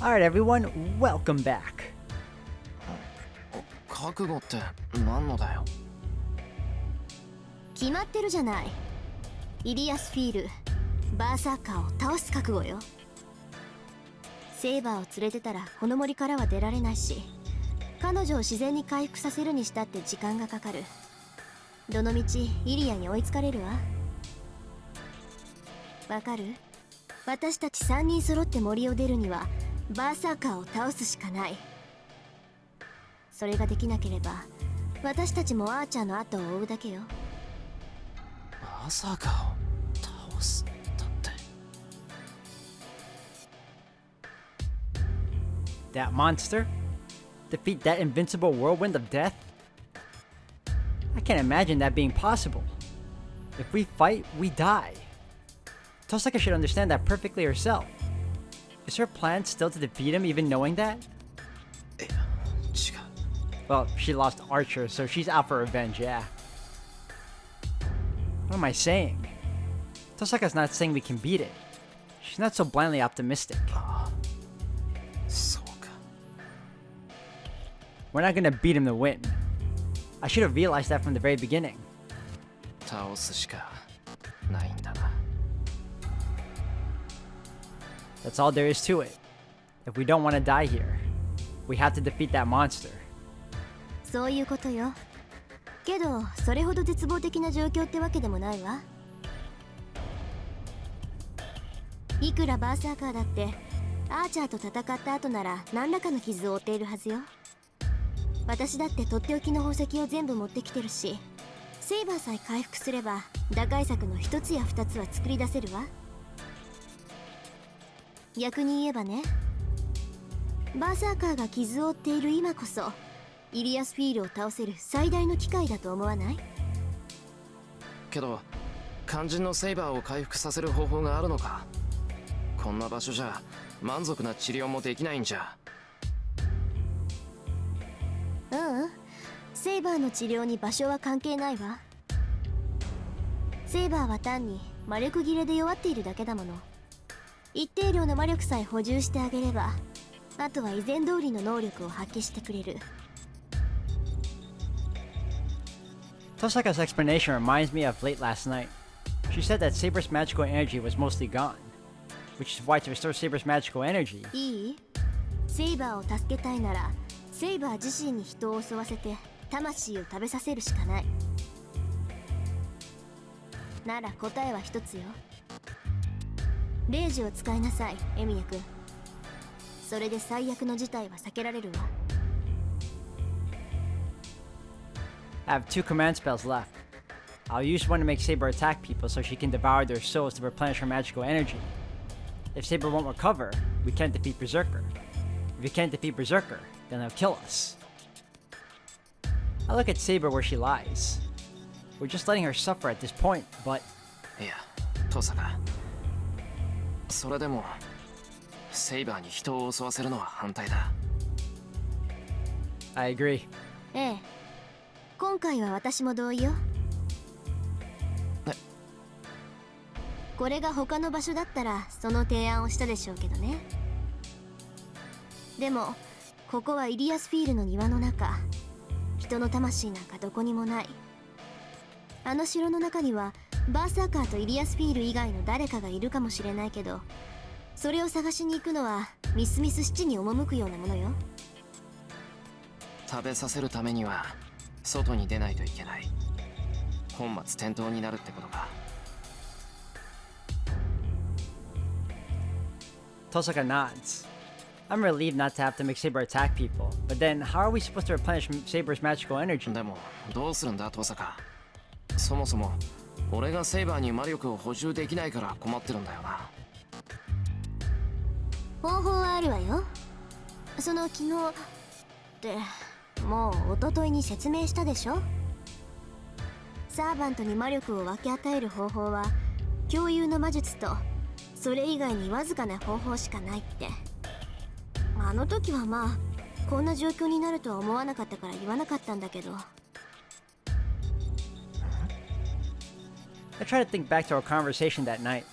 Alright everyone, welcome back. 覚悟って何のだよ。決まってるじゃない。イリアスフィール、バーサーカーを倒す覚悟よ。セイバーを連れてたらこの森からは出られないし、彼女を自然に回復させるにしたって時間がかかる。どのみちイリアに追いつかれるわ。わかる？私たち3人揃って森を出るにはバーサーカーを倒すしかない。それができなければ私たちもアーチャーの後を追うだけよ。まさかを倒すだって。 That monster? Defeat that invincible whirlwind of death? I can't imagine that being possible. If we fight, we die. Tosaka should understand that perfectly herself. Is her plan still to defeat him even knowing that? 違う。 Well, she lost Archer, so she's out for revenge, yeah. What am I saying? Tosaka's not saying we can beat it. She's not so blindly optimistic. そうか。 We're not gonna beat him to win. I should have realized that from the very beginning. 倒すしかないんだな。 That's all there is to it. If we don't want to die here, we have to defeat that monster. そういうことよ。けどそれほど絶望的な状況ってわけでもないわ。いくらバーサーカーだってアーチャーと戦った後なら何らかの傷を負っているはずよ。私だってとっておきの宝石を全部持ってきてるし、セイバーさえ回復すれば打開策の一つや二つは作り出せるわ。逆に言えばね、バーサーカーが傷を負っている今こそイリアスフィールを倒せる最大の機会だと思わない？けど肝心のセイバーを回復させる方法があるのか。こんな場所じゃ満足な治療もできないんじゃ。ううん、セイバーの治療に場所は関係ないわ。セイバーは単に魔力切れで弱っているだけだもの。一定量の魔力さえ補充してあげれば、あとは以前通りの能力を発揮してくれる。Tosaka's explanation reminds me of late last night. She said that Saber's magical energy was mostly gone, which is why to restore Saber's magical energy. いい？セイバーを助けたいなら、セイバー自身に人を襲わせて魂を食べさせるしかない。なら答えは一つよ。レイジを使いなさい、エミヤ君。それで最悪の事態は避けられるわ。I have 2 command spells left. I'll use one to make Saber attack people so she can devour their souls to replenish her magical energy. If Saber won't recover, we can't defeat Berserker. If we can't defeat Berserker, then he'll kill us. I look at Saber where she lies. We're just letting her suffer at this point, but... いや、トサカ。それでもセイバーに人を襲わせるのは反対だ。 I agree. ええ、今回は私も同意よ。これが他の場所だったらその提案をしたでしょうけどね。でもここはイリアスフィールの庭の中、人の魂なんかどこにもない。あの城の中にはバーサーカーとイリアスフィール以外の誰かがいるかもしれないけど、それを探しに行くのはミスミス七に赴くようなものよ。食べさせるためには外に出ないといけない。本末転倒になるってことか。 Tosaka nods. I'm relieved not to have to make Saber attack people, but then how are we supposed to replenish Saber's magical energy? でもどうするんだトサカ。そもそも俺がセイバーに魔力を補充できないから困ってるんだよな。方法はあるわよ。その昨日ってもう一昨日に説明したでしょ。サーバントに魔力を分け与える方法は共有の魔術とそれ以外にわずかな方法しかないって。あの時はまあこんな状況になるとは思わなかったから言わなかったんだけど。I try to think back to our conversation that night.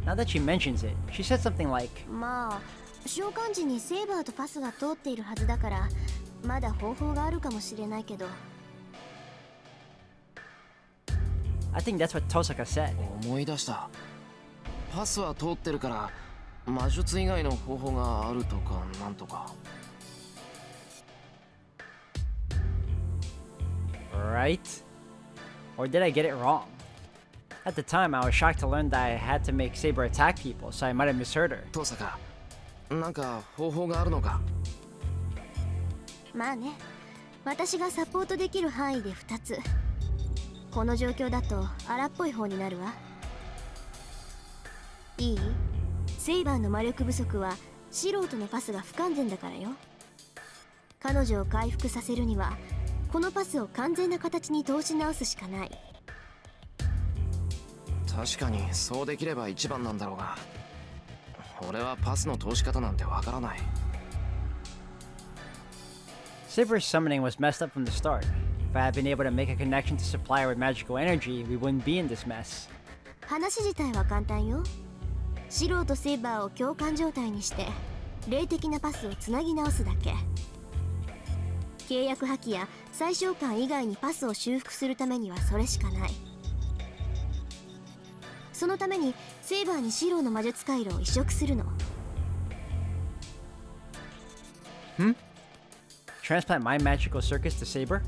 Now that she mentions it, she said something like, まあ召喚時にセイバーとパスが通っているはずだから、まだ方法があるかもしれないけど。 I think that's what Tosaka said. 思い出した。パスは通ってるから魔術以外の方法があるとかなんとか。 Right? Or did I get it wrong? At the time, I was shocked to learn that I had to make Saber attack people, so I might have misheard her. トサカ、なんか方法があるのか。まあね、私がサポートできる範囲で2つ。この状況だと荒っぽい方になるわ。いい？セイバーの魔力不足は素人のパスが不完全だからよ。彼女を回復させるにはこのパスを完全な形に通し直すしかない。確かにそうできれば一番なんだろうが、俺はパスの通し方なんてわからない。 Saber's summoning was messed up from the start. If I had been able to make a connection to supply her with magical energy, we wouldn't be in this mess. 話自体は簡単よ。素人セイバーを共感状態にして霊的なパスをつなぎ直すだけ。契約破棄や最小間以外にパスを修復するためにはそれしかない。そのためにセイバーに白の魔術回路を移植するの。Transplant my magical circuits to Saber?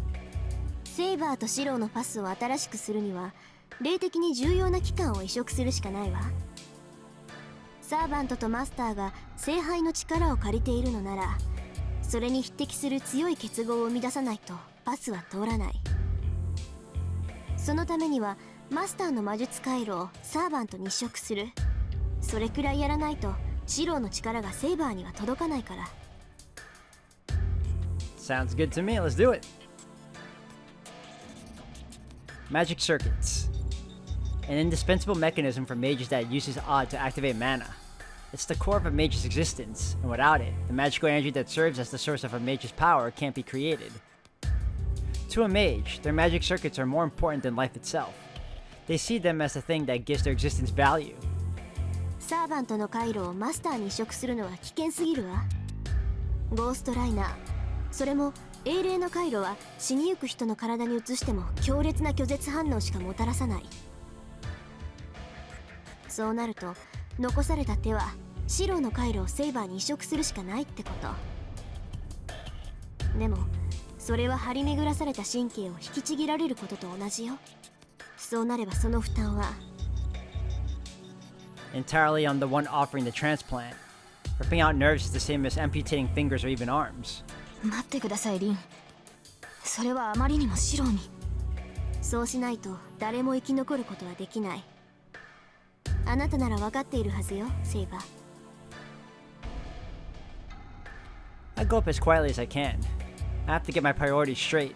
セイバーと白のパスを新しくするには霊的に重要な器官を移植するしかないわ。サーバントとマスターが聖杯の力を借りているのなら、それに匹敵する強い結合を生み出さないとパスは通らない。そのためにはマスターの魔術回路をサーバントに移植する。それくらいやらないと白の力がセイバーには届かないから。 Sounds good to me. Let's do it. Magic circuits. An indispensable mechanism for mages that uses odd to activate mana. It's the core of a mage's existence, and without it, the magical energy that serves as the source of a mage's power can't be created. To a mage, their magic circuits are more important than life itself. They see them as the thing that gives their existence value. サーバントの回路をマスターに移植するのは危険すぎるわ。ゴーストライナー、それも英霊の回路は死にゆく人の体に移しても強烈な拒絶反応しかもたらさない。そうなると残された手は白の回路をセイバーに移植するしかないってこと。でもそれは張り巡らされた神経を引きちぎられることと同じよ。そうなればその負担は entirely on the one offering the transplant. Ripping out nerves is the same as amputating fingers or even arms. 待ってくださいリン。それはあまりにも白に。そうしないと誰も生き残ることはできない。あなたなら分かっているはずよ、セイバー。I go up as quietly as I can. I have to get my priorities straight.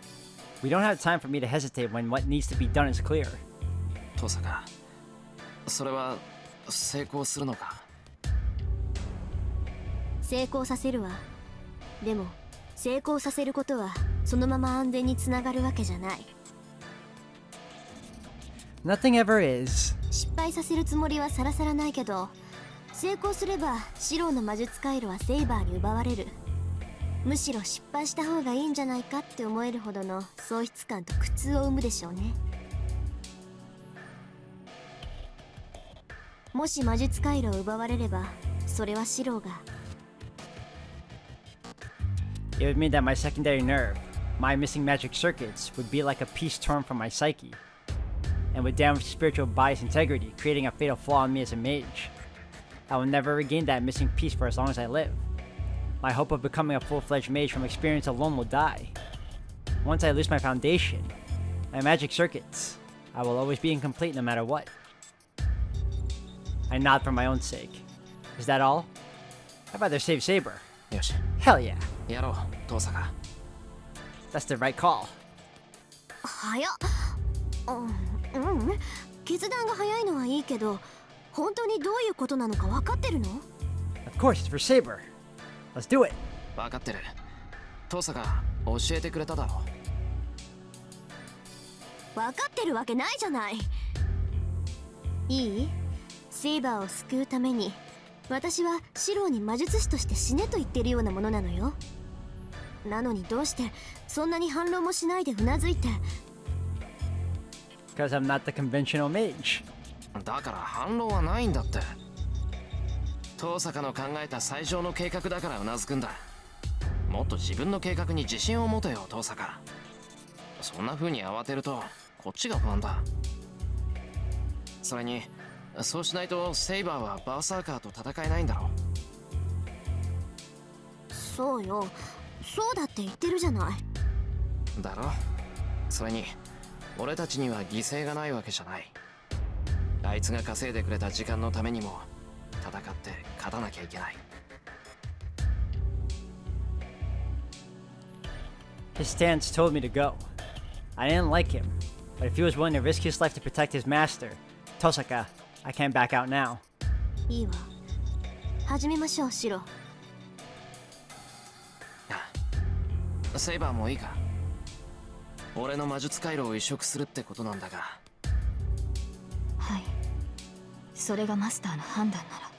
We don't have time for me to hesitate when what needs to be done is clear. トサカ、それは成功するのか。成功させるわ。でも成功させることはそのまま安全につながるわけじゃない。 Nothing ever is. 失敗させるつもりはさらさらないけど、成功すれば白の魔術回路はセイバーに奪われる。むしろ失敗した方がいいんじゃないかって思えるほどの喪失感と苦痛を生むでしょうね。もし魔術回路を奪われれば、それは白が It would mean that my secondary nerve, my missing magic circuits, would be like a piece torn from my psyche, and would damage spiritual body's integrity, creating a fatal flaw in me as a mage. I will never regain that missing piece for as long as I live. My hope of becoming a full-fledged mage from experience alone will die. Once I lose my foundation, my magic circuits, I will always be incomplete no matter what. I nod for my own sake. Is that all? I'd rather save Saber. よし、 Hell yeah. やろう、トサカ。 That's the right call. 早っ。決断が早いのはいいけど、本当にどういうことなのか分かってるの？ Of course, it's for Saber. Let's do it. 分かってる。トサカ、教えてくれただろ。分かってるわけないじゃない。いい？セイバーを救うために私はシローに魔術師として死ねと言ってるようなものなのよ。なのにどうしてそんなに反論もしないでうなずいて。 Because I'm not the conventional mage. だから反論はないんだって。遠坂の考えた最上の計画だからうなずくんだ。もっと自分の計画に自信を持てよ遠坂。そんな風に慌てるとこっちが不安だ。それにそうしないとセイバーはバーサーカーと戦えないんだろ。そうよ、そうだって言ってるじゃない。だろ。それに俺たちには犠牲がないわけじゃない。あいつが稼いでくれた時間のためにも戦って勝たなきゃいけない。 His stance told me to go. I didn't like him, but if he was willing to risk his life to protect his master, Tosaka, I can't back out now. いいわ、始めましょうシロ。セイバーもいいか。俺の魔術回路を移植するってことなんだが。はい、それがマスターの判断なら。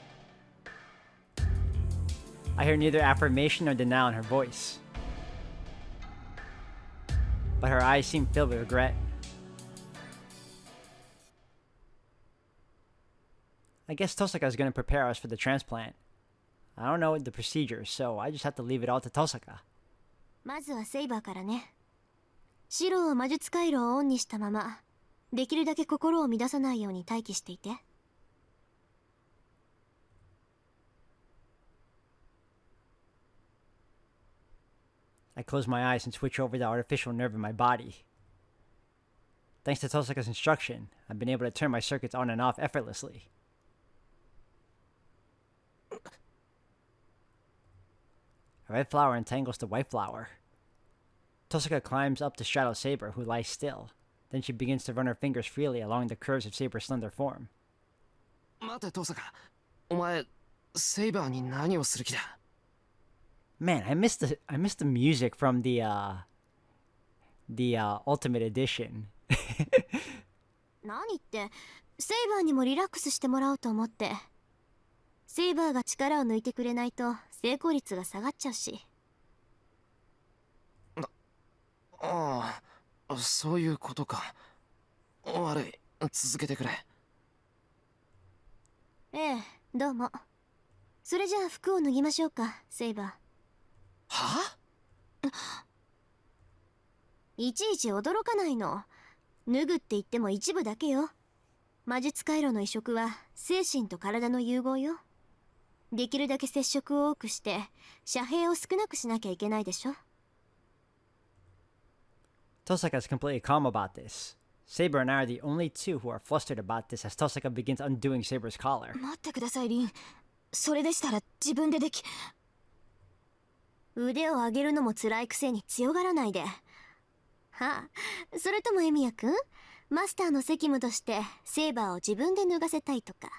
I hear neither affirmation nor denial in her voice, but her eyes seem filled with regret. I guess Tosaka is going to prepare us for the transplant. I don't know the procedure, so I just have to leave it all to Tosaka. まずはセイバーからね。シローは魔術回路をオンにしたまま、できるだけ心を乱さないように待機していて。I close my eyes and switch over the artificial nerve in my body. Thanks to Tosaka's instruction, I've been able to turn my circuits on and off effortlessly. A red flower entangles the white flower. Tosaka climbs up to straddle Saber, who lies still. Then she begins to run her fingers freely along the curves of Saber's slender form. 待て遠坂、お前セイバーに何をする気だ。 Man, I missed the music from the Ultimate Edition. 何って、セイバーにもリラックスしてもらおうと思って。セイバーが力を抜いてくれないと成功率が下がっちゃうし。ああ、そういうことか。悪い、続けてくれ。ええ、どうも。それじゃあ服を脱ぎましょうか、セイバー。は？いちいち驚かないの。脱ぐって言っても一部だけよ。魔術回路の移植は精神と体の融合よ。できるだけ接触を多くして遮蔽を少なくしなきゃいけないでしょ。 Tosaka is completely calm about this. Saber and I are the only two who are flustered about this as Tosaka begins undoing Saber's collar. 待ってくださいリン、それでしたら自分ででき。腕を上げるのも辛いくせに強がらないで。はあ、それともエミヤくん、マスターの責務としてセーバーを自分で脱がせたいとか。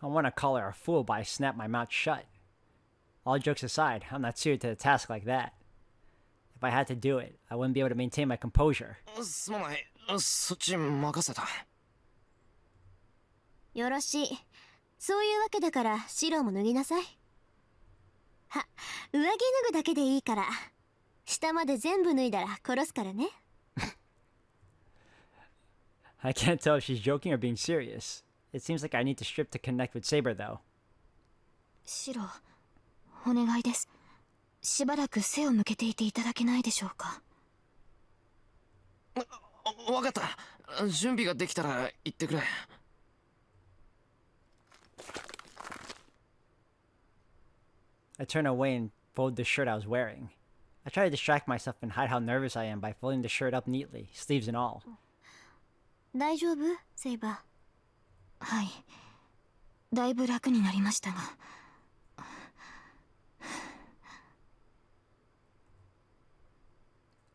I want to call her a fool, but I snap my mouth shut. All jokes aside, I'm not suited to a task like that. If I had to do it, I wouldn't be able to maintain my composure. すまない、そっち任せた。よろしい。そういうわけだから白も脱ぎなさい。は、上着脱ぐだけでいいから。下まで全部脱いだら殺すからね。I can't tell if she's joking or being serious. It seems like I need to strip to connect with Saber, though. シロ、お願いです。しばらく背を向けていていただけないでしょうか。わかった。準備ができたら言ってくれ。I turn away and fold the shirt I was wearing. I try to distract myself and hide how nervous I am by folding the shirt up neatly, sleeves and all. 大丈夫？セイバー。はい、だいぶ楽になりましたが。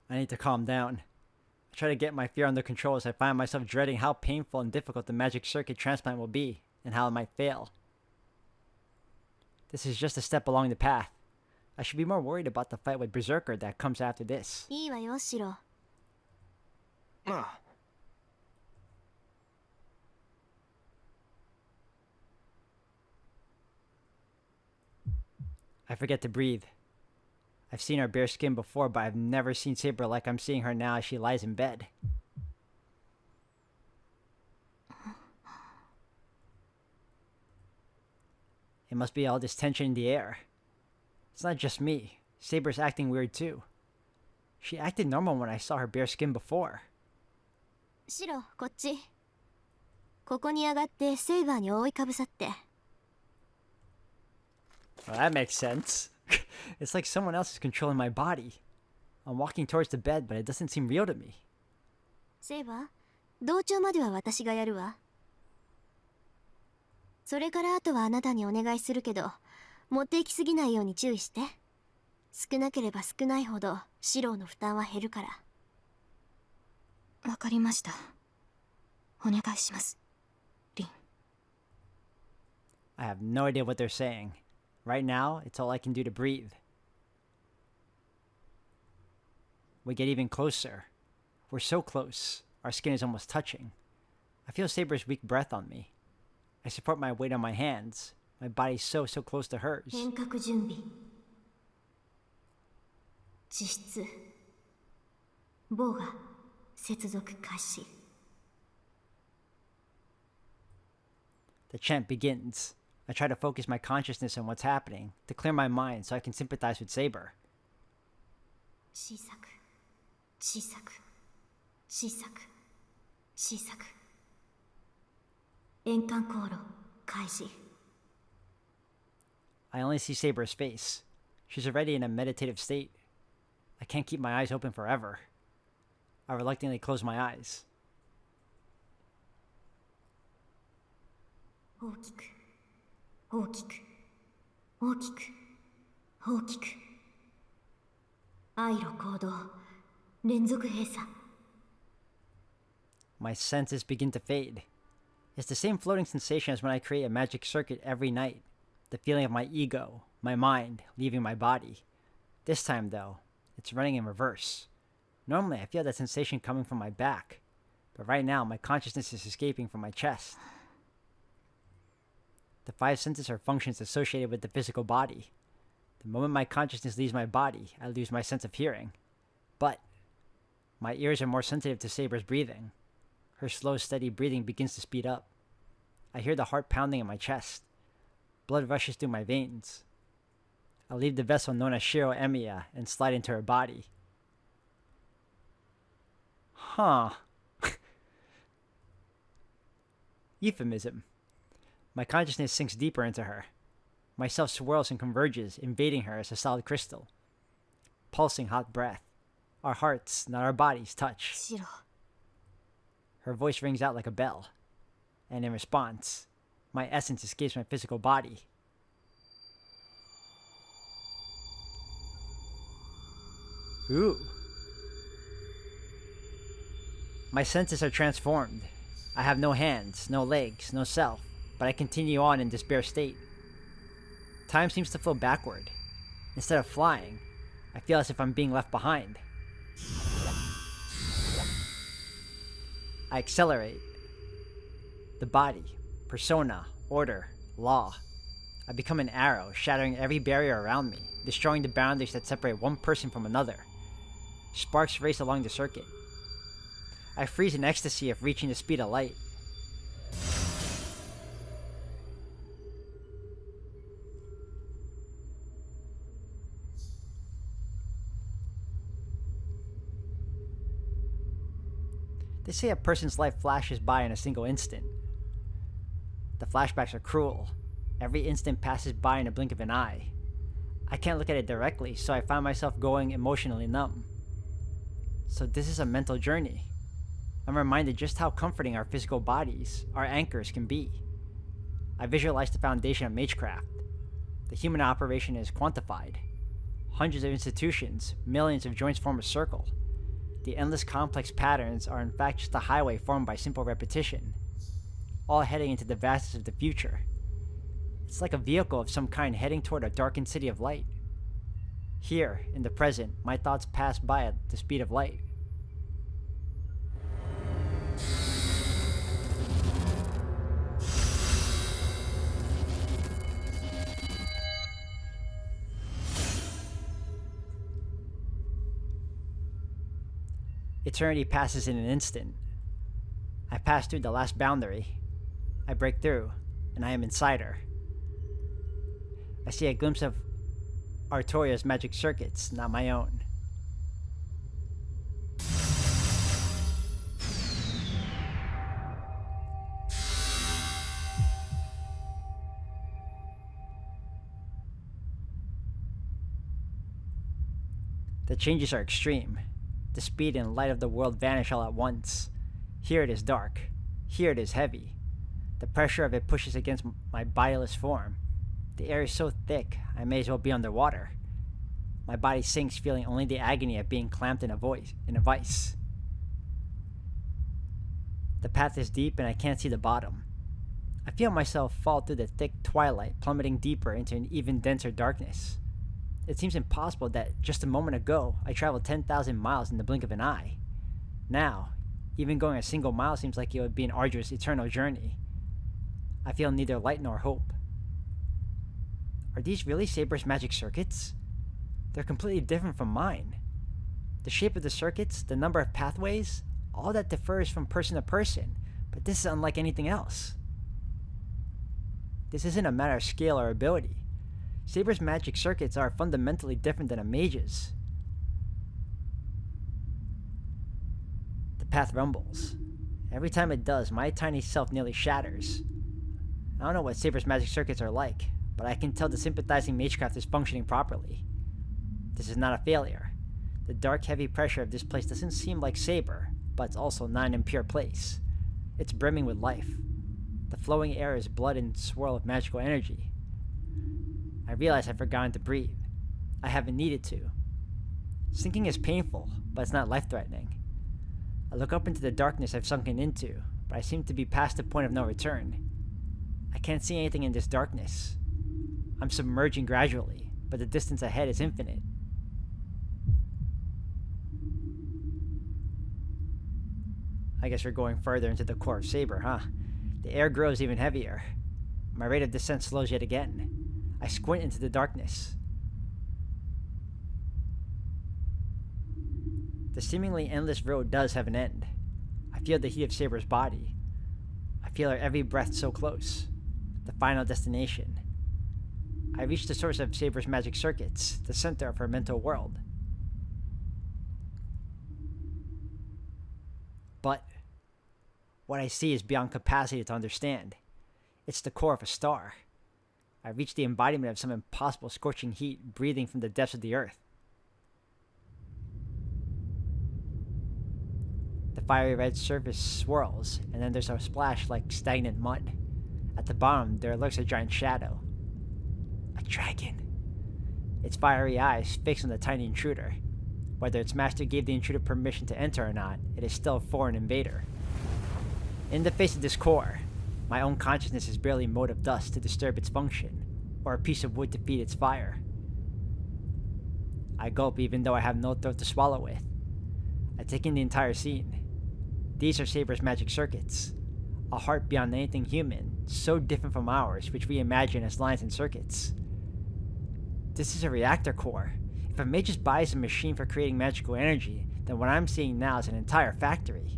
I need to calm down. I try to get my fear under control as I find myself dreading how painful and difficult the magic circuit transplant will be, and how it might fail. This is just a step along the path. I should be more worried about the fight with Berserker that comes after this. いいわよ、シロ。ああ。I forget to breathe. I've seen her bare skin before, but I've never seen Saber like I'm seeing her now as she lies in bed. It must be all this tension in the air. It's not just me. Saber's acting weird too. She acted normal when I saw her bare skin before. シロ、こっち。ここに上がってセイバーに覆いかぶさって。Well, that makes sense. It's like someone else is controlling my body. I'm walking towards the bed, but it doesn't seem real to me. セイバー、同調までは私がやるわ。それからあとはあなたにお願いするけど、持っていきすぎないように注意して。少なければ少ないほどシローの負担は減るから。わかりました。お願いします、リン。I have no idea what they're saying. Right now, it's all I can do to breathe. We get even closer. We're so close. Our skin is almost touching. I feel Saber's weak breath on me. I support my weight on my hands. My body's so close to hers. 変革準備。実質。ボウが接続開始。The chant begins. I try to focus my consciousness on what's happening, to clear my mind so I can sympathize with Saber. 小さく、小さく、小さく、小さく。円環航路開始。I only see Saber's face. She's already in a meditative state. I can't keep my eyes open forever. I reluctantly close my eyes. 大きく、大きく、大きく、大きく。愛路行動、連続閉鎖。My senses begin to fade. It's the same floating sensation as when I create a magic circuit every night. The feeling of my ego, my mind, leaving my body. This time, though, it's running in reverse. Normally, I feel that sensation coming from my back. But right now, my consciousness is escaping from my chest. The five senses are functions associated with the physical body. The moment my consciousness leaves my body, I lose my sense of hearing. But my ears are more sensitive to Saber's breathing. Her slow, steady breathing begins to speed up. I hear the heart pounding in my chest. Blood rushes through my veins. I leave the vessel known as Shiro Emiya and slide into her body. Huh. Euphemism. My consciousness sinks deeper into her. Myself swirls and converges, invading her as a solid crystal. Pulsing hot breath. Our hearts, not our bodies, touch. シロ。 Her voice rings out like a bell. And in response, my essence escapes my physical body. Ooh. My senses are transformed. I have no hands, no legs, no self, but I continue on in this bare state. Time seems to flow backward. Instead of flying, I feel as if I'm being left behind. I accelerate. The body, persona, order, law. I become an arrow, shattering every barrier around me, destroying the boundaries that separate one person from another. Sparks race along the circuit. I freeze in ecstasy of reaching the speed of light. They say a person's life flashes by in a single instant. The flashbacks are cruel. Every instant passes by in a blink of an eye. I can't look at it directly, so I find myself going emotionally numb. So this is a mental journey. I'm reminded just how comforting our physical bodies, our anchors, can be. I visualize the foundation of magecraft. The human operation is quantified. Hundreds of institutions, millions of joints form a circle. The endless complex patterns are in fact just a highway formed by simple repetition, all heading into the vastness of the future. It's like a vehicle of some kind heading toward a darkened city of light. Here, in the present, my thoughts pass by at the speed of light. Eternity passes in an instant. I pass through the last boundary. I break through, and I am inside her. I see a glimpse of Artoria's magic circuits, not my own. The changes are extreme. The speed and light of the world vanish all at once. Here it is dark. Here it is heavy. The pressure of it pushes against my bodiless form. The air is so thick, I may as well be underwater. My body sinks, feeling only the agony of being clamped in a vice. The path is deep and I can't see the bottom. I feel myself fall through the thick twilight, plummeting deeper into an even denser darkness. It seems impossible that just a moment ago I traveled 10,000 miles in the blink of an eye. Now, even going a single mile seems like it would be an arduous, eternal journey. I feel neither light nor hope. Are these really Saber's magic circuits? They're completely different from mine. The shape of the circuits, the number of pathways, all that differs from person to person, but this is unlike anything else. This isn't a matter of scale or ability. Saber's magic circuits are fundamentally different than a mage's. The path rumbles. Every time it does, my tiny self nearly shatters. I don't know what Saber's magic circuits are like, but I can tell the sympathizing magecraft is functioning properly. This is not a failure. The dark, heavy pressure of this place doesn't seem like Saber, but it's also not an impure place. It's brimming with life. The flowing air is blood and swirl of magical energy. I realize I've forgotten to breathe. I haven't needed to. Sinking is painful, but it's not life-threatening. I look up into the darkness I've sunken into, but I seem to be past the point of no return. I can't see anything in this darkness. I'm submerging gradually, but the distance ahead is infinite. I guess we're going further into the core of Saber, huh? The air grows even heavier. My rate of descent slows yet again. I squint into the darkness. The seemingly endless road does have an end. I feel the heat of Saber's body. I feel her every breath so close. The final destination. I reach the source of Saber's magic circuits, the center of her mental world. But what I see is beyond capacity to understand. It's the core of a star. I reach the embodiment of some impossible scorching heat breathing from the depths of the earth. The fiery red surface swirls, and then there's a splash like stagnant mud. At the bottom, there lurks a giant shadow. A dragon. Its fiery eyes fixed on the tiny intruder. Whether its master gave the intruder permission to enter or not, it is still a foreign invader. In the face of this core, my own consciousness is barely a mote of dust to disturb its function, or a piece of wood to feed its fire. I gulp even though I have no throat to swallow with. I take in the entire scene. These are Saber's magic circuits. A heart beyond anything human, so different from ours, which we imagine as lines and circuits. This is a reactor core. If a mage just buys a machine for creating magical energy, then what I'm seeing now is an entire factory.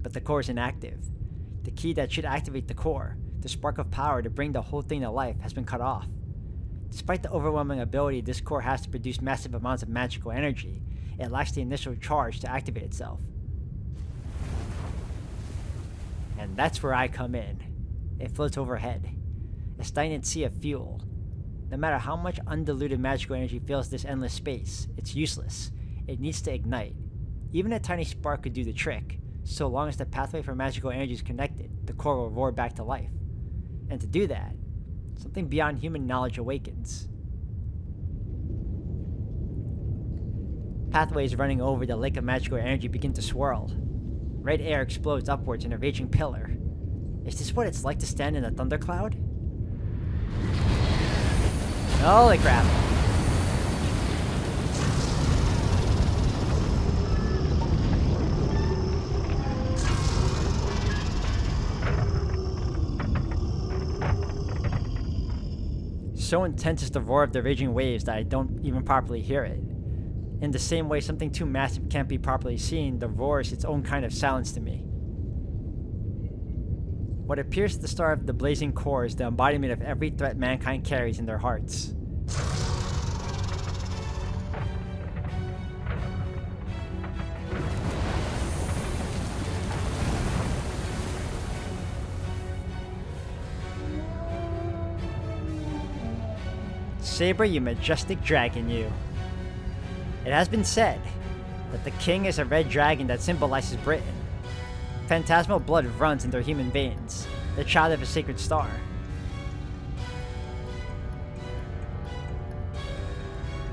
But the core is inactive. The key that should activate the core, the spark of power to bring the whole thing to life, has been cut off. Despite the overwhelming ability this core has to produce massive amounts of magical energy, it lacks the initial charge to activate itself. And that's where I come in. It floats overhead, a stagnant sea of fuel. No matter how much undiluted magical energy fills this endless space, it's useless. It needs to ignite. Even a tiny spark could do the trick. So long as the pathway for magical energy is connected, the core will roar back to life. And to do that, something beyond human knowledge awakens. Pathways running over the lake of magical energy begin to swirl. Red air explodes upwards in a raging pillar. Is this what it's like to stand in a thundercloud? Holy crap! So intense is the roar of the raging waves that I don't even properly hear it. In the same way something too massive can't be properly seen, the roar is its own kind of silence to me. What appears at the start of the blazing core is the embodiment of every threat mankind carries in their hearts. Saber, you majestic dragon, you. It has been said that the king is a red dragon that symbolizes Britain. Phantasmal blood runs in their human veins, the child of a sacred star.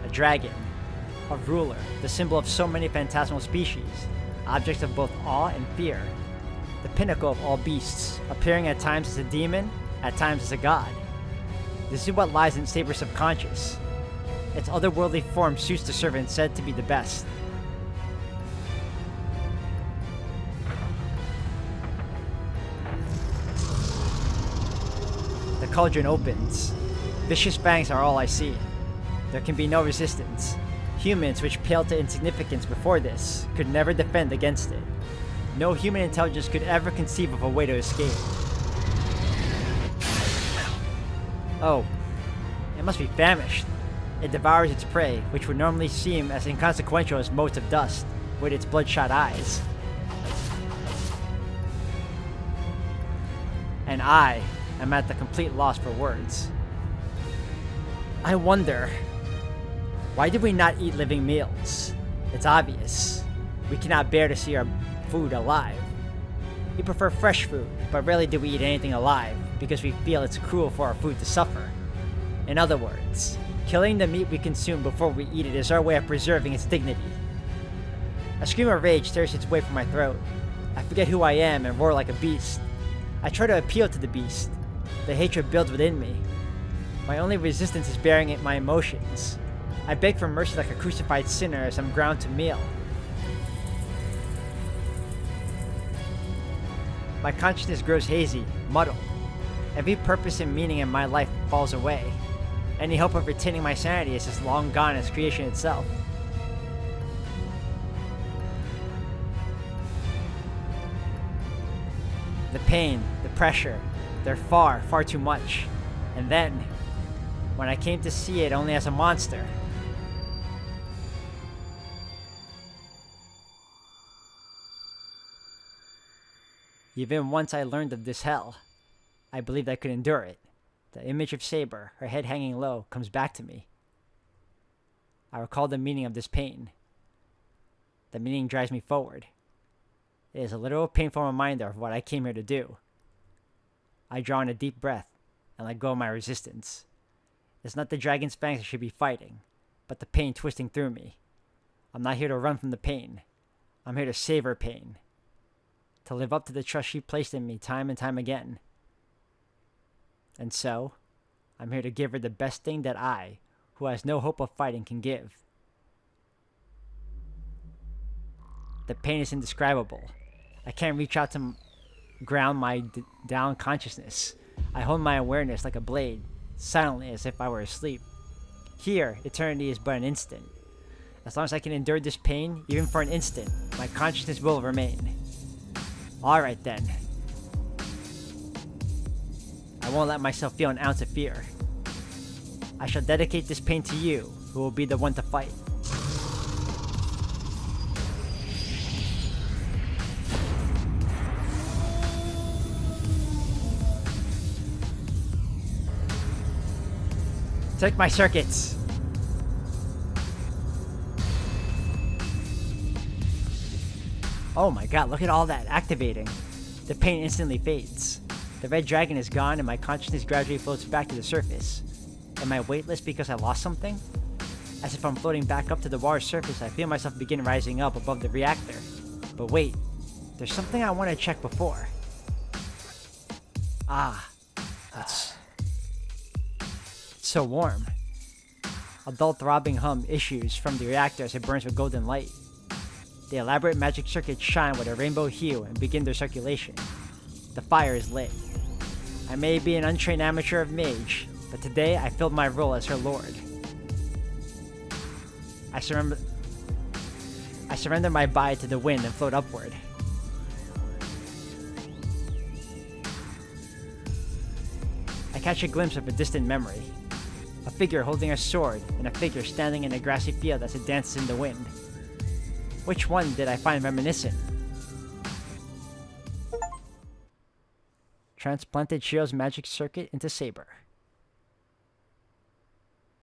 A dragon, a ruler, the symbol of so many phantasmal species, objects of both awe and fear, the pinnacle of all beasts, appearing at times as a demon, at times as a god. This is what lies in Saber's subconscious. Its otherworldly form suits the servant said to be the best. The cauldron opens. Vicious fangs are all I see. There can be no resistance. Humans, which paled to insignificance before this, could never defend against it. No human intelligence could ever conceive of a way to escape. Oh, it must be famished. It devours its prey, which would normally seem as inconsequential as motes of dust, with its bloodshot eyes. And I am at the complete loss for words. I wonder, why did we not eat living meals? It's obvious. We cannot bear to see our food alive. We prefer fresh food, but rarely do we eat anything alive, because we feel it's cruel for our food to suffer. In other words, killing the meat we consume before we eat it is our way of preserving its dignity. A scream of rage tears its way from my throat. I forget who I am and roar like a beast. I try to appeal to the beast. The hatred builds within me. My only resistance is bearing my emotions. I beg for mercy like a crucified sinner as I'm ground to meal. My consciousness grows hazy, muddled. Every purpose and meaning in my life falls away. Any hope of retaining my sanity is as long gone as creation itself. The pain, the pressure, they're far, far too much. And then, when I came to see it only as a monster, even once I learned of this hell, I believed I could endure it. The image of Saber, her head hanging low, comes back to me. I recall the meaning of this pain. The meaning drives me forward. It is a literal painful reminder of what I came here to do. I draw in a deep breath and let go of my resistance. It's not the dragon's fangs I should be fighting, but the pain twisting through me. I'm not here to run from the pain. I'm here to save her pain. To live up to the trust she placed in me time and time again. And so, I'm here to give her the best thing that I, who has no hope of fighting, can give. The pain is indescribable. I can't reach out to ground my down consciousness. I hold my awareness like a blade, silently as if I were asleep. Here, eternity is but an instant. As long as I can endure this pain, even for an instant, my consciousness will remain. Alright then. I won't let myself feel an ounce of fear. I shall dedicate this pain to you, who will be the one to fight. Take my circuits! Oh my god, look at all that activating. The pain instantly fades. The red dragon is gone and my consciousness gradually floats back to the surface. Am I weightless because I lost something? As if I'm floating back up to the water's surface, I feel myself begin rising up above the reactor. But wait, there's something I want to check before. Ah, it's so warm. A dull throbbing hum issues from the reactor as it burns with golden light. The elaborate magic circuits shine with a rainbow hue and begin their circulation. The fire is lit. I may be an untrained amateur of mage, but today I filled my role as her lord. I I surrender my body to the wind and float upward. I catch a glimpse of a distant memory. A figure holding a sword and a figure standing in a grassy field as it dances in the wind. Which one did I find reminiscent? Transplanted Shiro's magic circuit into Saber.